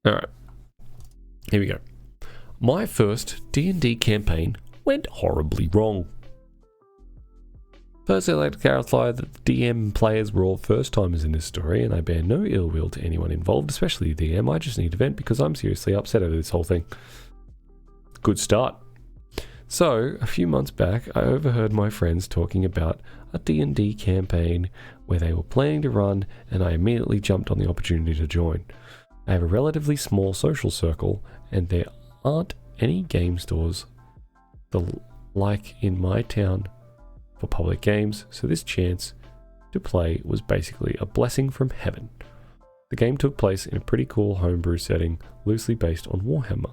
Alright, here we go. My first D&D campaign went horribly wrong. Firstly, I'd like to clarify that the DM and players were all first timers in this story, and I bear no ill will to anyone involved, especially the DM. I just need to vent because I'm seriously upset over this whole thing. Good start. So, a few months back, I overheard my friends talking about a D&D campaign where they were planning to run, and I immediately jumped on the opportunity to join. I have a relatively small social circle, and there aren't any game stores like in my town for public games, so this chance to play was basically a blessing from heaven. The game took place in a pretty cool homebrew setting, loosely based on Warhammer,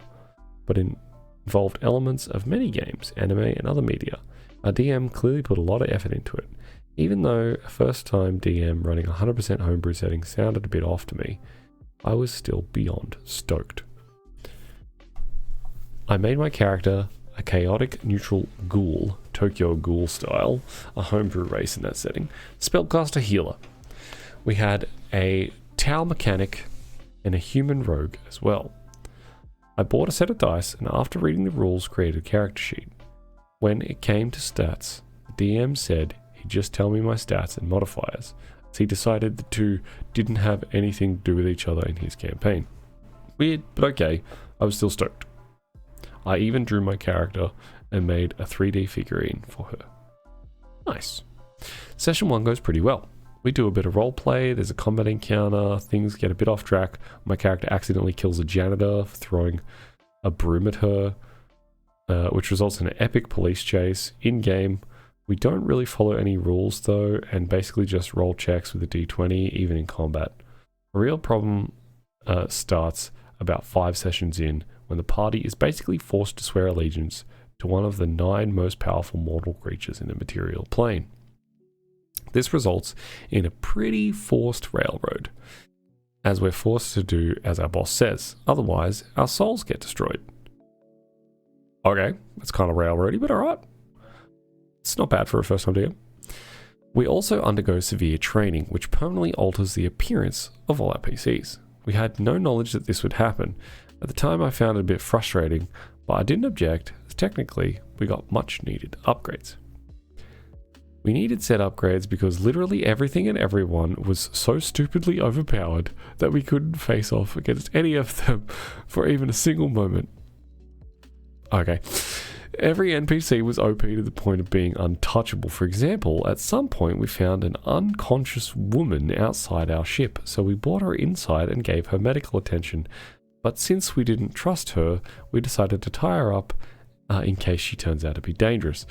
but involved elements of many games, anime, and other media. Our DM clearly put a lot of effort into it. Even though a first-time DM running a 100% homebrew setting sounded a bit off to me, I was still beyond stoked. I made my character a chaotic neutral ghoul, Tokyo Ghoul style, a homebrew race in that setting, spellcaster healer. We had a Tau mechanic and a human rogue as well. I bought a set of dice, and after reading the rules, created a character sheet. When it came to stats, the DM said he'd just tell me my stats and modifiers, as he decided the two didn't have anything to do with each other in his campaign. Weird, but okay, I was still stoked. I even drew my character and made a 3D figurine for her. Nice. Session 1 goes pretty well. We do a bit of roleplay, there's a combat encounter, things get a bit off track. My character accidentally kills a janitor for throwing a broom at her, which results in an epic police chase. In-game, we don't really follow any rules though, and basically just roll checks with a d20, even in combat. A real problem starts about 5 sessions in, when the party is basically forced to swear allegiance to one of the 9 most powerful mortal creatures in the material plane. This results in a pretty forced railroad, as we're forced to do as our boss says, otherwise our souls get destroyed. Okay, that's kind of railroady, but alright. It's not bad for a first time DM. We also undergo severe training, which permanently alters the appearance of all our PCs. We had no knowledge that this would happen. At the time I found it a bit frustrating, but I didn't object, as technically we got much needed upgrades. We needed said upgrades because literally everything and everyone was so stupidly overpowered that we couldn't face off against any of them for even a single moment. Okay. Every NPC was OP to the point of being untouchable. For example, at some point we found an unconscious woman outside our ship, so we brought her inside and gave her medical attention. But since we didn't trust her, we decided to tie her up in case she turns out to be dangerous.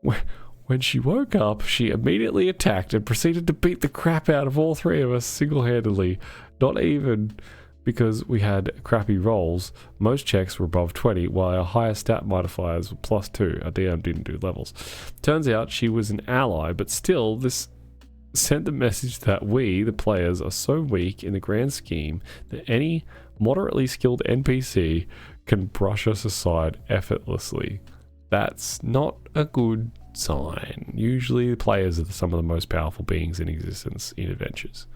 When she woke up, she immediately attacked and proceeded to beat the crap out of all 3 of us single-handedly. Not even because we had crappy rolls. Most checks were above 20, while our higher stat modifiers were +2. Our DM didn't do levels. Turns out she was an ally, but still, this sent the message that we, the players, are so weak in the grand scheme that any moderately skilled NPC can brush us aside effortlessly. That's not a good sign. Usually the players are some of the most powerful beings in existence in adventures.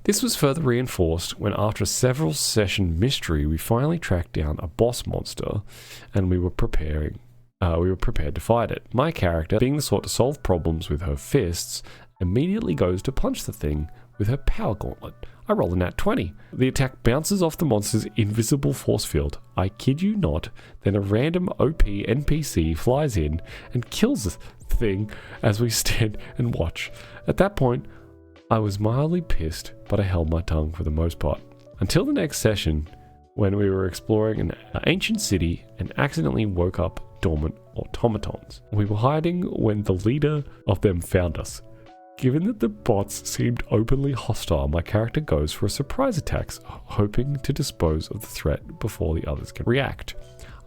This was further reinforced when after a several session mystery we finally tracked down a boss monster and we were prepared to fight it. My character, being the sort to solve problems with her fists, immediately goes to punch the thing with her power gauntlet. I roll a nat 20. The attack bounces off the monster's invisible force field. I kid you not. Then a random OP NPC flies in and kills the thing as we stand and watch. At that point, I was mildly pissed, but I held my tongue for the most part. Until the next session, when we were exploring an ancient city and accidentally woke up dormant automatons. We were hiding when the leader of them found us. Given that the bots seemed openly hostile, my character goes for a surprise attack, hoping to dispose of the threat before the others can react.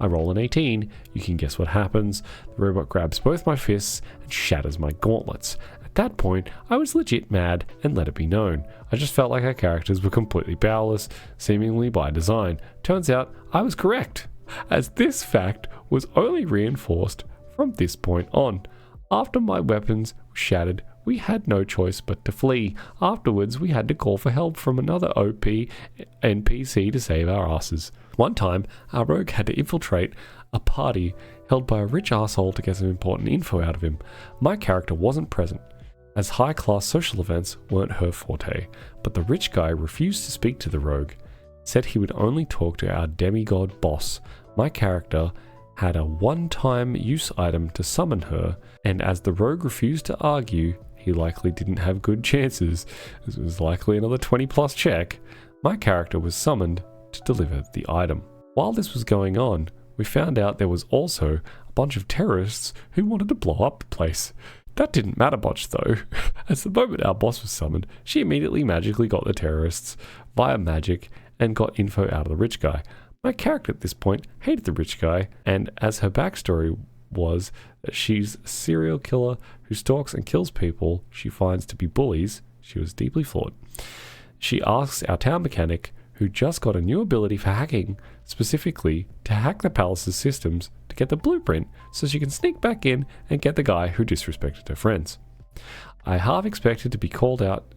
I roll an 18, you can guess what happens. The robot grabs both my fists and shatters my gauntlets. At that point, I was legit mad and let it be known. I just felt like our characters were completely powerless, seemingly by design. Turns out, I was correct, as this fact was only reinforced from this point on. After my weapons were shattered, we had no choice but to flee. Afterwards, we had to call for help from another OP NPC to save our asses. One time, our rogue had to infiltrate a party held by a rich asshole to get some important info out of him. My character wasn't present, as high-class social events weren't her forte, but the rich guy refused to speak to the rogue, said he would only talk to our demigod boss. My character had a one-time use item to summon her, and as the rogue refused to argue, he likely didn't have good chances, as it was likely another 20+ check, my character was summoned to deliver the item. While this was going on, we found out there was also a bunch of terrorists who wanted to blow up the place. That didn't matter much though, as the moment our boss was summoned, she immediately magically got the terrorists via magic and got info out of the rich guy. My character at this point hated the rich guy, and as her backstory was that she's a serial killer who stalks and kills people she finds to be bullies, she was deeply flawed. She asks our town mechanic, who just got a new ability for hacking, specifically to hack the palace's systems to get the blueprint so she can sneak back in and get the guy who disrespected her friends. I half expected to be called out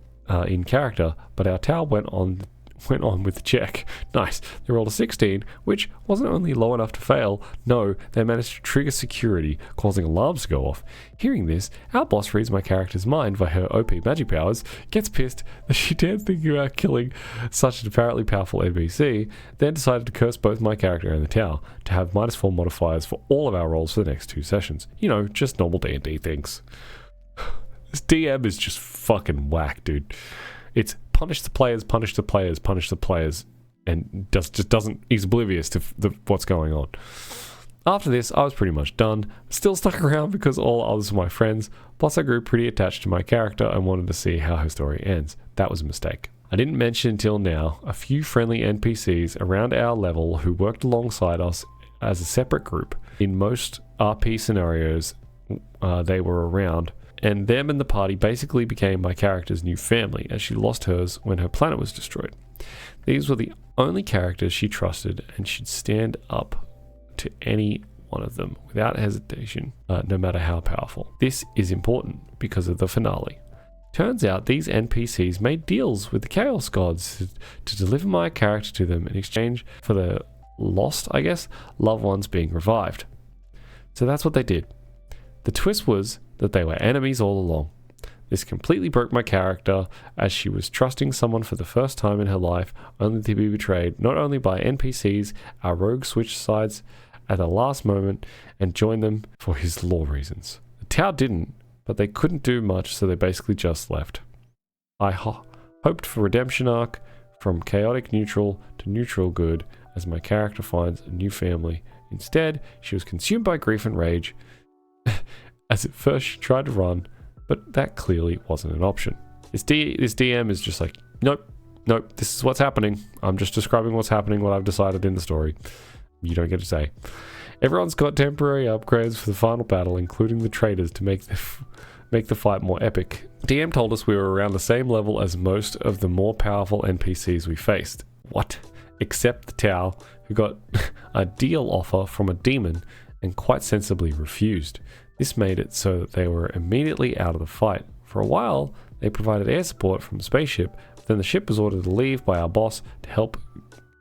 in character, but our town went on with the check. Nice. They rolled a 16, which wasn't only low enough to fail, no, they managed to trigger security, causing alarms to go off. Hearing this, our boss reads my character's mind via her OP magic powers, gets pissed that she dared think about killing such an apparently powerful NPC, then decided to curse both my character and the tower to have -4 modifiers for all of our rolls for the next 2 sessions. You know, just normal D&D things. This DM is just fucking whack, dude. It's punish the players, punish the players, punish the players, and just doesn't. He's oblivious to what's going on. After this, I was pretty much done. Still stuck around because all others were my friends. Plus, I grew pretty attached to my character and wanted to see how her story ends. That was a mistake. I didn't mention until now a few friendly NPCs around our level who worked alongside us as a separate group. In most RP scenarios, they were around. And them and the party basically became my character's new family, as she lost hers when her planet was destroyed. These were the only characters she trusted, and she'd stand up to any one of them without hesitation, no matter how powerful. This is important because of the finale. Turns out these NPCs made deals with the Chaos Gods to deliver my character to them in exchange for their lost, I guess, loved ones being revived. So that's what they did. The twist was that they were enemies all along. This completely broke my character, as she was trusting someone for the first time in her life, only to be betrayed not only by NPCs. Our rogue switched sides at the last moment and joined them for his law reasons. The Tau didn't, but they couldn't do much, so they basically just left. I hoped for redemption arc from chaotic neutral to neutral good, as my character finds a new family. Instead, she was consumed by grief and rage, as at first she tried to run, but that clearly wasn't an option. This DM is just like, nope, this is what's happening. I'm just describing what's happening, what I've decided in the story. You don't get to say. Everyone's got temporary upgrades for the final battle, including the traders, to make the fight more epic. DM told us we were around the same level as most of the more powerful NPCs we faced. What? Except the Tau, who got a deal offer from a demon and quite sensibly refused. This made it so that they were immediately out of the fight. For a while, they provided air support from the spaceship, but then the ship was ordered to leave by our boss to help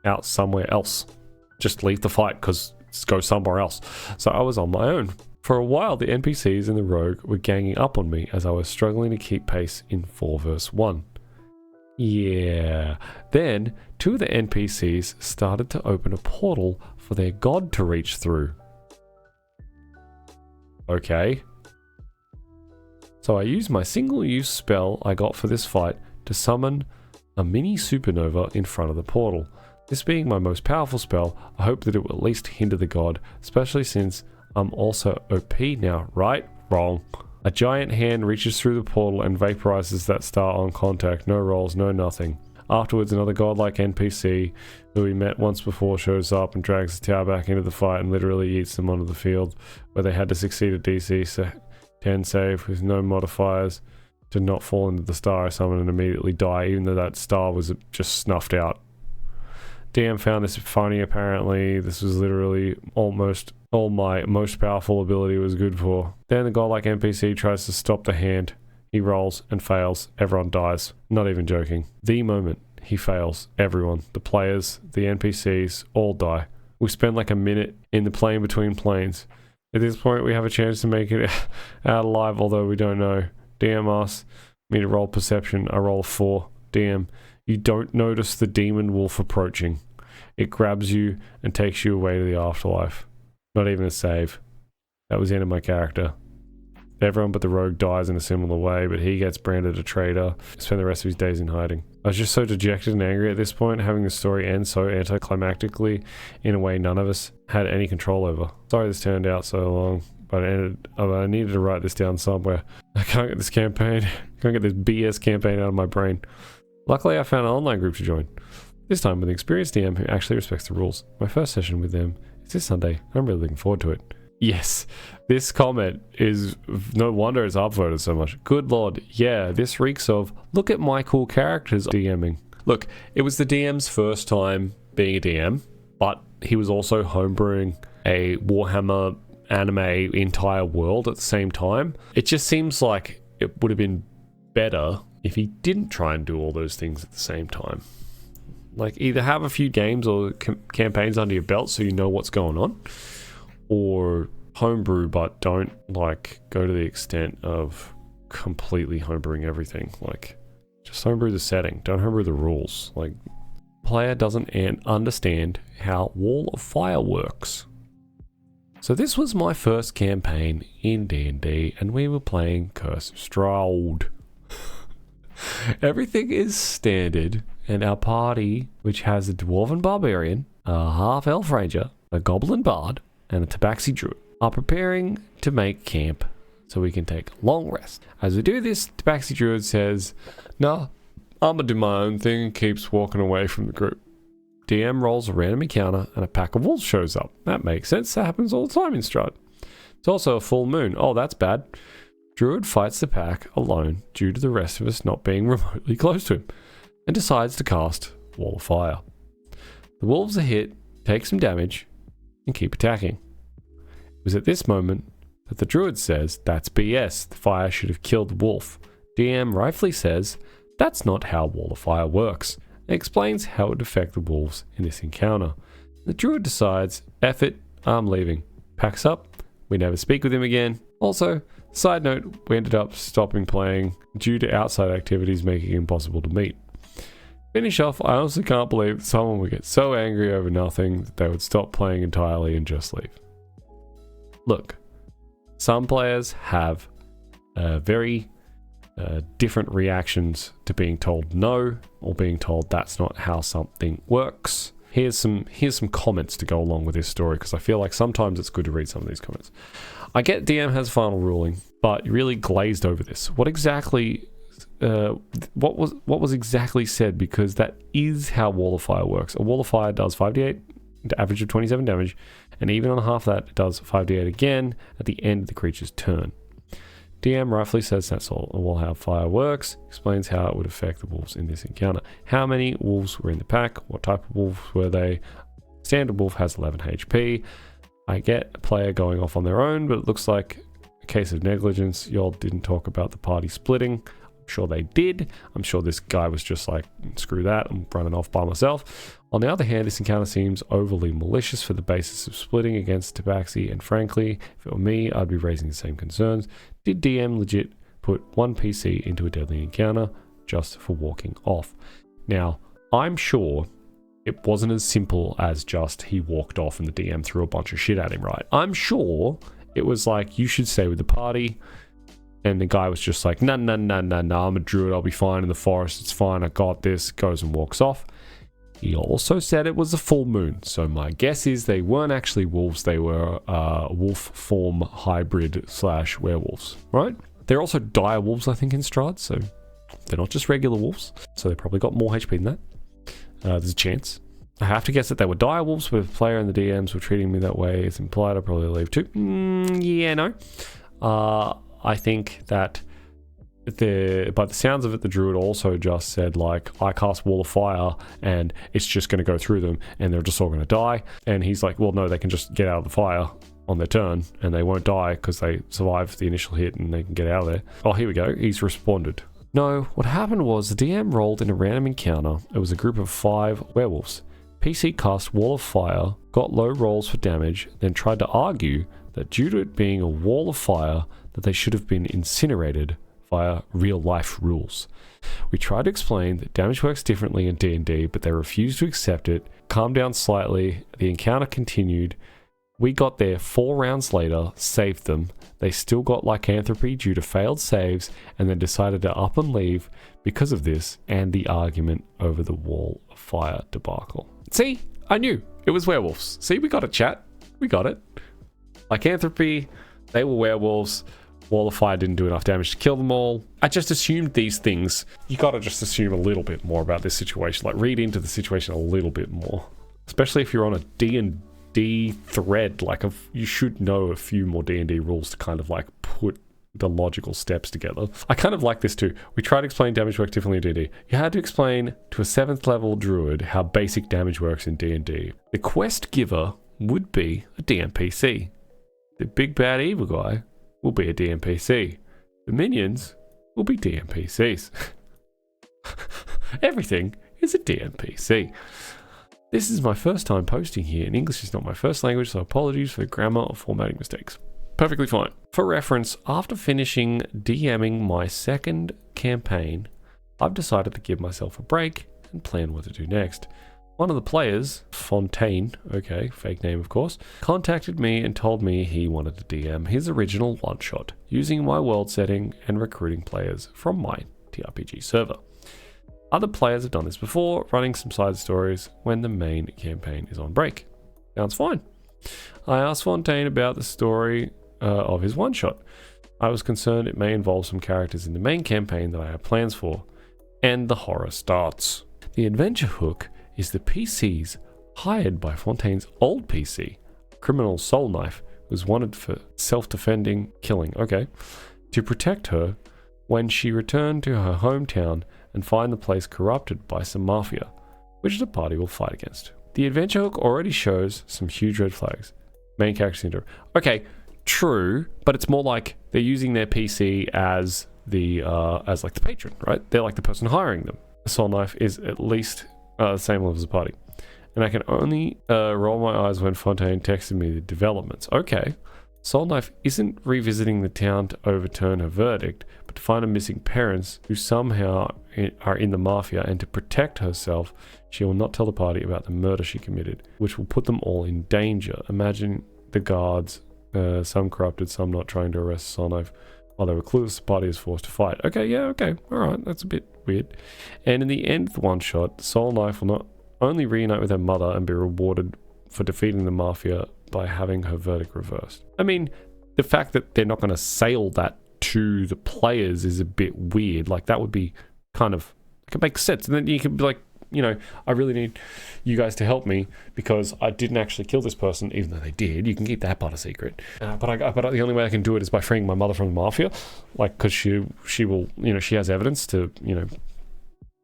out somewhere else. Just leave the fight, because go somewhere else. So I was on my own. For a while, the NPCs and the rogue were ganging up on me as I was struggling to keep pace in 4 verse 1. Yeah. Then, 2 of the NPCs started to open a portal for their god to reach through. Okay. So I used my single-use spell I got for this fight to summon a mini supernova in front of the portal. This being my most powerful spell, I hope that it will at least hinder the god, especially since I'm also OP now, right? Wrong. A giant hand reaches through the portal and vaporizes that star on contact. No rolls, no nothing. Afterwards, another godlike NPC who we met once before shows up and drags the Tau back into the fight and literally eats them onto the field, where they had to succeed a DC 10 save with no modifiers to not fall into the star I summoned and immediately die, even though that star was just snuffed out. DM found this funny apparently. This was literally almost all my most powerful ability was good for. Then the godlike NPC tries to stop the hand he rolls and fails, everyone dies. Not even joking. The moment he fails, everyone, the players, the NPCs, all die. We spend like a minute in the plane between planes. At this point, we have a chance to make it out alive, although we don't know. DM asks me to roll perception. I roll a 4. DM, you don't notice the demon wolf approaching. It grabs you and takes you away to the afterlife. Not even a save. That was the end of my character. Everyone but the rogue dies in a similar way, but he gets branded a traitor. Spend the rest of his days in hiding. I was just so dejected and angry at this point, having the story end so anticlimactically in a way none of us had any control over. Sorry this turned out so long, but I needed to write this down somewhere. I can't get this campaign, can't get this BS campaign out of my brain. Luckily I found an online group to join. This time with an experienced DM who actually respects the rules. My first session with them is this Sunday. I'm really looking forward to it. Yes, this comment is no wonder it's upvoted so much. Good lord, yeah, this reeks of look at my cool characters DMing. Look, it was the DM's first time being a DM, but he was also homebrewing a Warhammer anime entire world at the same time. It just seems like it would have been better if he didn't try and do all those things at the same time. Like, either have a few games or campaigns under your belt so you know what's going on, or homebrew, but don't like go to the extent of completely homebrewing everything. Like, just homebrew the setting, don't homebrew the rules. Like, player doesn't understand how Wall of Fire works. So this was my first campaign in D&D, and we were playing Curse of Strahd. Everything is standard, and our party, which has a dwarven barbarian, a half-elf ranger, a goblin bard, and a tabaxi druid, are preparing to make camp so we can take a long rest. As we do this, tabaxi druid says, "Nah, I'ma do my own thing," and keeps walking away from the group. DM rolls a random encounter and a pack of wolves shows up. That makes sense, that happens all the time in Strahd. It's also a full moon. Oh, that's bad. Druid fights the pack alone due to the rest of us not being remotely close to him, and decides to cast Wall of Fire. The wolves are hit, take some damage, and keep attacking. It was at this moment that the druid says, "That's BS, the fire should have killed the wolf." DM rightfully says, "That's not how Wall of Fire works," and explains how it would affect the wolves in this encounter. The druid decides, "F it, I'm leaving." Packs up, we never speak with him again. Also, side note, we ended up stopping playing due to outside activities making it impossible to meet. Finish off, I honestly can't believe someone would get so angry over nothing that they would stop playing entirely and just leave. Look, some players have very different reactions to being told no, or being told that's not how something works. Here's some comments to go along with this story, because I feel like sometimes it's good to read some of these comments. I get DM has final ruling, but you really glazed over this. What exactly what was exactly said, because that is how Wall of Fire works. A Wall of Fire does 5d8, average of 27 damage, and even on half that, it does 5d8 again at the end of the creature's turn. DM rightfully says that's all. A Wall of Fire works, explains how it would affect the wolves in this encounter. How many wolves were in the pack? What type of wolves were they? Standard wolf has 11 HP. I get a player going off on their own, but it looks like a case of negligence. Y'all didn't talk about the party splitting. Sure they did. I'm sure this guy was just like, screw that, I'm running off by myself. On the other hand, this encounter seems overly malicious for the basis of splitting against Tabaxi, and frankly, if it were me, I'd be raising the same concerns. Did DM legit put one PC into a deadly encounter just for walking off? Now, I'm sure it wasn't as simple as just he walked off and the DM threw a bunch of shit at him, right? I'm sure it was like, you should stay with the party. And the guy was just like, nah, I'm a druid, I'll be fine in the forest, it's fine, I got this, goes and walks off. He also said it was a full moon, so my guess is they weren't actually wolves, they were wolf form hybrid / werewolves, right? They're also dire wolves, I think, in Strahd, so they're not just regular wolves, so they probably got more HP than that. There's a chance. I have to guess that they were dire wolves, but if the player and the DMs were treating me that way, it's implied I'd probably leave too. Yeah, no. I think that by the sounds of it, the druid also just said, like, I cast Wall of Fire and it's just going to go through them and they're just all going to die. And he's like, well, no, they can just get out of the fire on their turn and they won't die because they survive the initial hit and they can get out of there. Oh, here we go. He's responded. No, what happened was the DM rolled in a random encounter. It was a group of 5 werewolves. PC cast Wall of Fire, got low rolls for damage, then tried to argue that due to it being a wall of fire, that they should have been incinerated via real-life rules. We tried to explain that damage works differently in D&D, but they refused to accept it. Calmed down slightly, the encounter continued. We got there 4 rounds later, saved them. They still got lycanthropy due to failed saves, and then decided to up and leave because of this and the argument over the Wall of Fire debacle. See? I knew. It was werewolves. See, we got it, chat. We got it. Lycanthropy, they were werewolves. Wall of Fire didn't do enough damage to kill them all. I just assumed these things. You gotta just assume a little bit more about this situation. Like, read into the situation a little bit more. Especially if you're on a D&D thread. Like, you should know a few more D&D rules to kind of, like, put the logical steps together. I kind of like this too. We tried to explain damage work differently in D&D. You had to explain to a 7th level druid how basic damage works in D&D. The quest giver would be a DMPC. The big bad evil guy will be a DMPC. The minions will be DMPCs. Everything is a DMPC. This is my first time posting here, and English is not my first language, so apologies for grammar or formatting mistakes. Perfectly fine. For reference, after finishing DMing my 2nd campaign, I've decided to give myself a break and plan what to do next. One of the players, Fontaine, okay, fake name of course, contacted me and told me he wanted to DM his original one-shot, using my world setting and recruiting players from my TRPG server. Other players have done this before, running some side stories when the main campaign is on break. Sounds fine. I asked Fontaine about the story of his one-shot. I was concerned it may involve some characters in the main campaign that I have plans for. And the horror starts. The adventure hook is the PCs hired by Fontaine's old PC, criminal Soul Knife, who was wanted for self-defending killing, to protect her when she returned to her hometown and find the place corrupted by some mafia, which the party will fight against. The adventure hook already shows some huge red flags. Main character syndrome. Okay, true, but it's more like they're using their PC as the patron, right? They're like the person hiring them. The Soul Knife is at least the same level as the party. And I can only roll my eyes when Fontaine texted me the developments. Okay, Soul Knife isn't revisiting the town to overturn her verdict, but to find her missing parents who somehow are in the mafia, and to protect herself, she will not tell the party about the murder she committed, which will put them all in danger. Imagine the guards, some corrupted, some not, trying to arrest Soul Knife while they were clueless. The party is forced to fight. Okay, alright, that's a bit weird. And in the end of the one shot, Soul Knife will not only reunite with her mother and be rewarded for defeating the mafia by having her verdict reversed. I mean, the fact that they're not going to sail that to the players is a bit weird. Like, that would be kind of, it makes sense. And then you can be like, I really need you guys to help me because I didn't actually kill this person, even though they did. You can keep that part a secret. But the only way I can do it is by freeing my mother from the mafia, like, because she will, she has evidence to,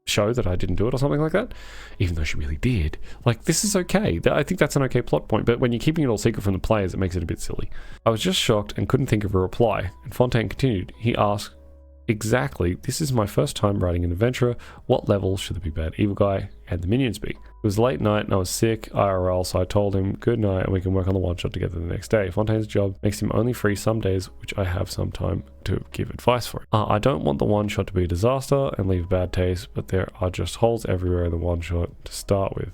show that I didn't do it or something like that, even though she really did. Like, this is okay. I think that's an okay plot point, but when you're keeping it all secret from the players, it makes it a bit silly. I was just shocked and couldn't think of a reply, and Fontaine continued. He asked, exactly, this is my first time writing an adventurer. What level should the big bad evil guy and the minions be? It was late night and I was sick IRL, so I told him good night and we can work on the one shot together the next day. Fontaine's job makes him only free some days, which I have some time to give advice for. I don't want the one shot to be a disaster and leave a bad taste, but there are just holes everywhere in the one shot to start with.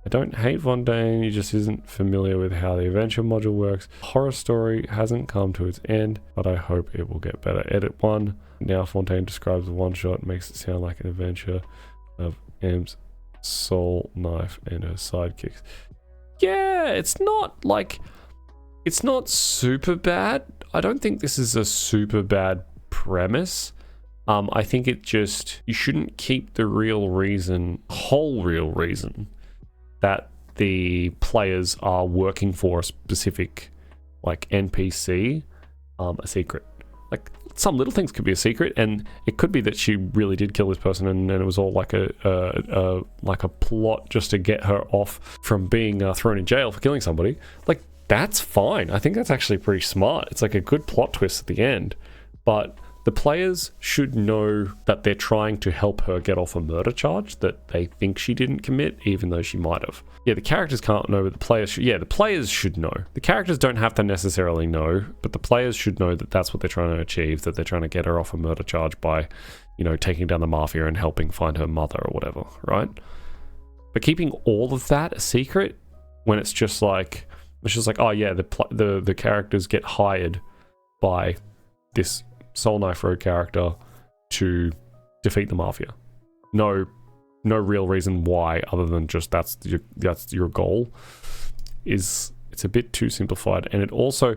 I don't hate Fontaine, he just isn't familiar with how the adventure module works. Horror story hasn't come to its end, but I hope it will get better. Edit 1. Now Fontaine describes the one shot, makes it sound like an adventure of M's Soul Knife and her sidekicks. Yeah, it's not super bad. I don't think this is a super bad premise. I think you shouldn't keep the whole real reason that the players are working for a specific, like, NPC, a secret. Like, some little things could be a secret, and it could be that she really did kill this person, and it was all like a plot just to get her off from being thrown in jail for killing somebody. Like, that's fine. I think that's actually pretty smart. It's like a good plot twist at the end. But the players should know that they're trying to help her get off a murder charge that they think she didn't commit, even though she might have. Yeah, the characters can't know, but the players should. Yeah, the players should know. The characters don't have to necessarily know, but the players should know that that's what they're trying to achieve, that they're trying to get her off a murder charge by, you know, taking down the mafia and helping find her mother or whatever, right? But keeping all of that a secret when it's just like, oh yeah, the characters get hired by this Soul Knife Road character to defeat the mafia. No real reason why, other than just that's your goal. It's a bit too simplified, and it also,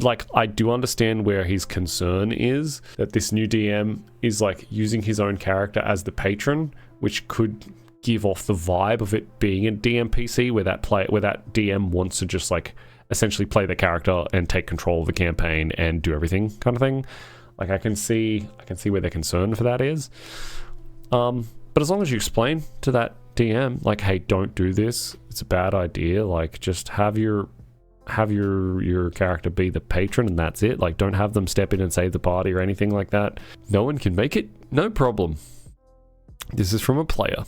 like, I do understand where his concern is, that this new DM is like using his own character as the patron, which could give off the vibe of it being a DMPC where that DM wants to just like essentially play the character and take control of the campaign and do everything kind of thing. Like, I can see where their concern for that is. But as long as you explain to that DM, like, hey, don't do this. It's a bad idea. Like, just have your character be the patron and that's it. Like, don't have them step in and save the party or anything like that. No one can make it. No problem. This is from a player.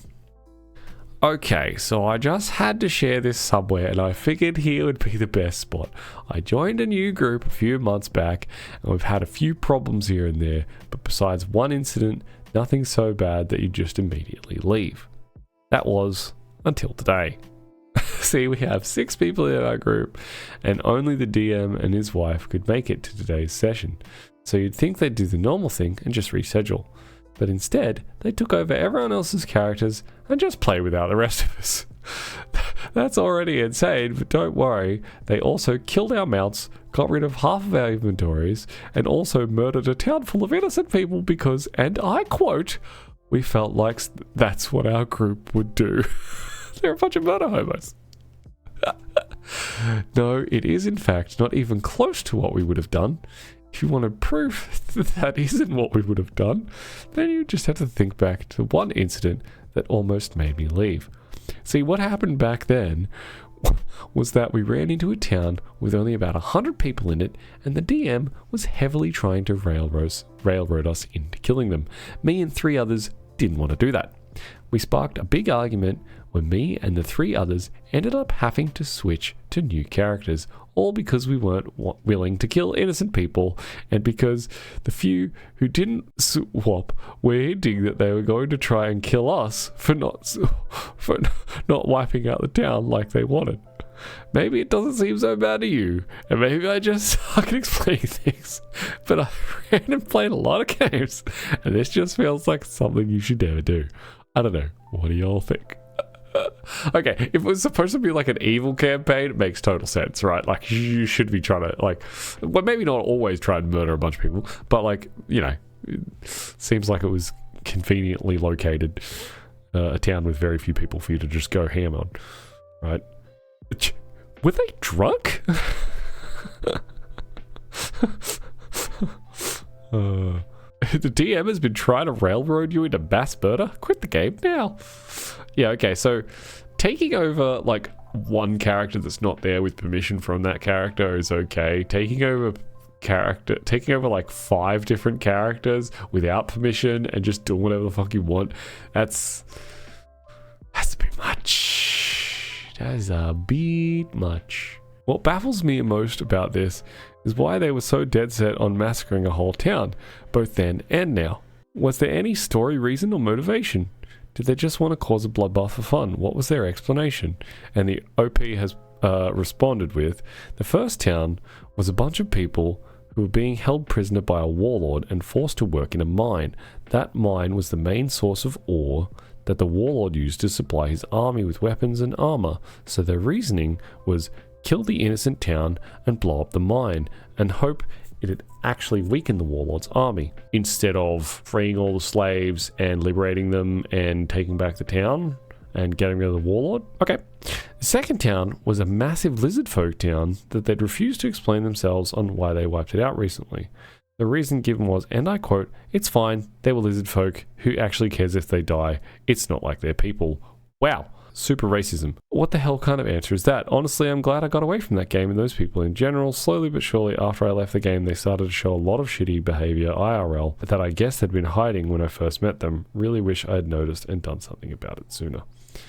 Okay, so I just had to share this somewhere and I figured here would be the best spot. I joined a new group a few months back and we've had a few problems here and there, but besides one incident, nothing so bad that you just immediately leave. That was until today. See, we have 6 people in our group and only the DM and his wife could make it to today's session. So you'd think they'd do the normal thing and just reschedule. But instead, they took over everyone else's characters and just play without the rest of us. That's already insane, but don't worry. They also killed our mounts, got rid of half of our inventories, and also murdered a town full of innocent people because, and I quote, we felt like that's what our group would do. They're a bunch of murder homos. No, it is in fact not even close to what we would have done. If you want to prove that isn't what we would have done, then you just have to think back to one incident that almost made me leave. See, what happened back then was that we ran into a town with only about 100 people in it, and the DM was heavily trying to railroad us into killing them. Me and 3 others didn't want to do that. We sparked a big argument where me and the 3 others ended up having to switch to new characters, all because we weren't willing to kill innocent people, and because the few who didn't swap were hinting that they were going to try and kill us for not wiping out the town like they wanted. Maybe it doesn't seem so bad to you, and maybe I just suck at explaining things, but I ran and played a lot of games, and this just feels like something you should never do. I don't know. What do y'all think? Okay, if it was supposed to be like an evil campaign, it makes total sense, right? Like, you should be trying to, like, well, maybe not always try and murder a bunch of people, but, like, you know, it seems like it was conveniently located, a town with very few people for you to just go ham on, right? Were they drunk? The DM has been trying to railroad you into mass murder? Quit the game now. Yeah, okay, so taking over, like, one character that's not there with permission from that character is okay. Taking over like 5 different characters without permission and just doing whatever the fuck you want, that's a bit much. That is a bit much. What baffles me most about this is why they were so dead set on massacring a whole town, both then and now. Was there any story, reason, or motivation? Did they just want to cause a bloodbath for fun? What was their explanation? And the OP has responded with, the first town was a bunch of people who were being held prisoner by a warlord and forced to work in a mine. That mine was the main source of ore that the warlord used to supply his army with weapons and armor. So their reasoning was kill the innocent town and blow up the mine and hope it'd actually weaken the warlord's army instead of freeing all the slaves and liberating them and taking back the town and getting rid of the warlord. Okay. The second town was a massive lizard folk town that they'd refused to explain themselves on why they wiped it out recently. The reason given was, and I quote, "It's fine, they were lizard folk. Who actually cares if they die? It's not like they're people." Wow. Super racism. What the hell kind of answer is that? Honestly, I'm glad I got away from that game and those people in general. Slowly but surely, after I left the game, they started to show a lot of shitty behavior IRL that I guess had been hiding when I first met them. Really wish I had noticed and done something about it sooner.